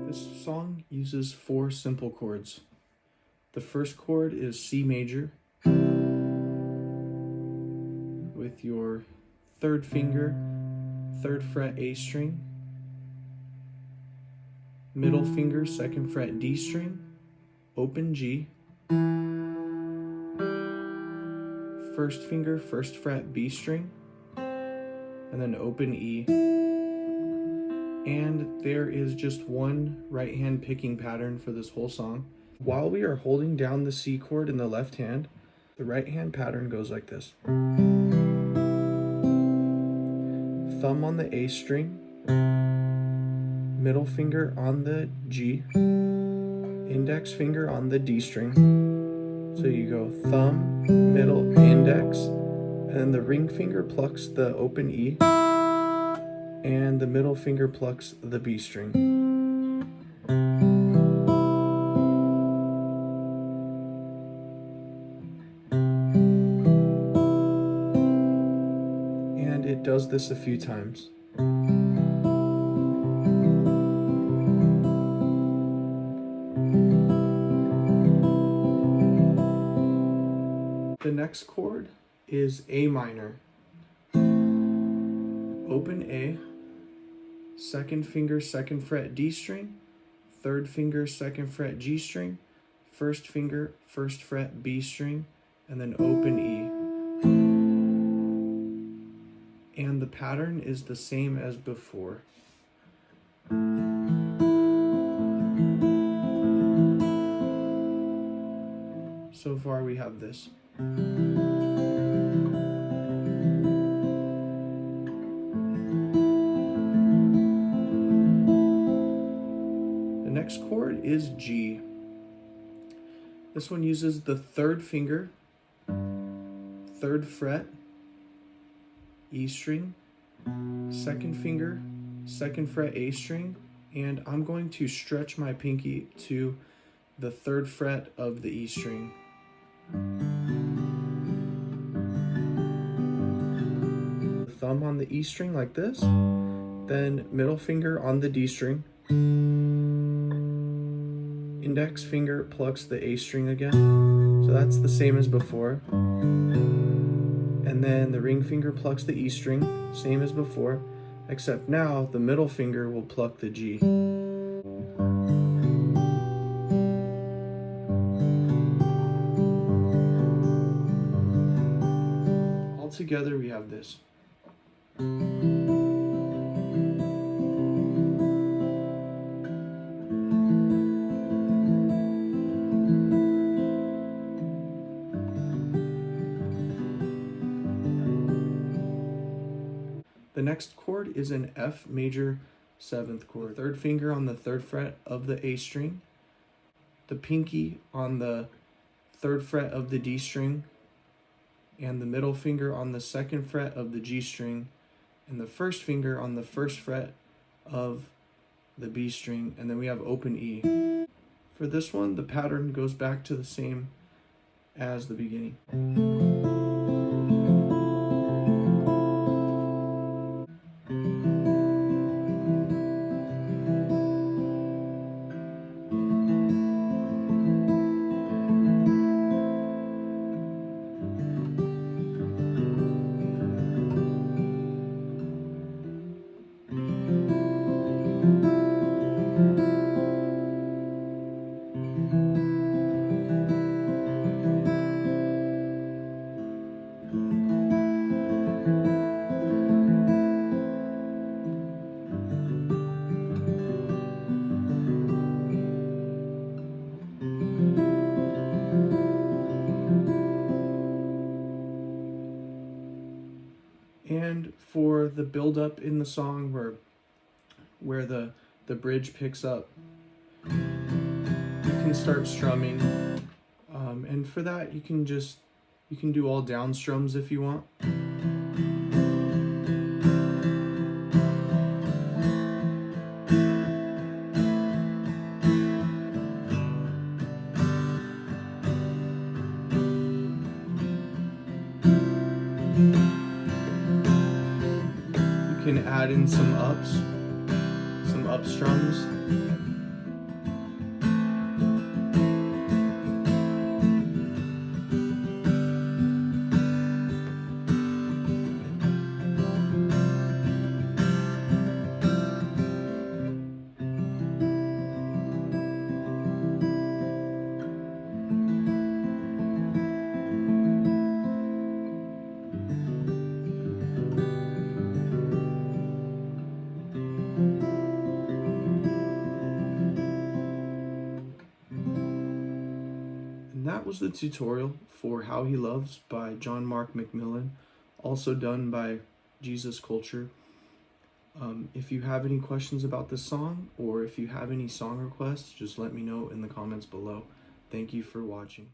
This song uses 4 simple chords. The first chord is C major with your 3rd finger, 3rd fret A string, middle finger, 2nd fret D string, open G, 1st finger, 1st fret B string, and then open E. And there is just one right hand picking pattern for this whole song. While we are holding down the C chord in the left hand, the right hand pattern goes like this. Thumb on the A string, middle finger on the G, index finger on the D string. So you go thumb, middle, index, and then the ring finger plucks the open E, and the middle finger plucks the B string. And it does this a few times. The next chord is A minor. Open A, 2nd finger, 2nd fret D string, 3rd finger, 2nd fret G string, 1st finger, 1st fret B string, and then open E. And the pattern is the same as before. So far we have this. The next chord is G. This one uses the 3rd finger, 3rd fret, E string, 2nd finger, 2nd fret A string, and I'm going to stretch my pinky to the 3rd fret of the E string. Thumb on the E string like this, then middle finger on the D string, index finger plucks the A string again, so that's the same as before, and then the ring finger plucks the E string, same as before, except now the middle finger will pluck the G. Altogether we have this. The next chord is an F major 7th chord. 3rd finger on the 3rd fret of the A string, the pinky on the 3rd fret of the D string, and the middle finger on the 2nd fret of the G string, and the 1st finger on the 1st fret of the B string, and then we have open E. For this one, the pattern goes back to the same as the beginning. And for the build up in the song where the bridge picks up, you can start strumming. And for that you can do all down strums if you want. You can add in some up strums. And that was the tutorial for How He Loves by John Mark McMillan, also done by Jesus Culture. If you have any questions about this song, or if you have any song requests, just let me know in the comments below. Thank you for watching.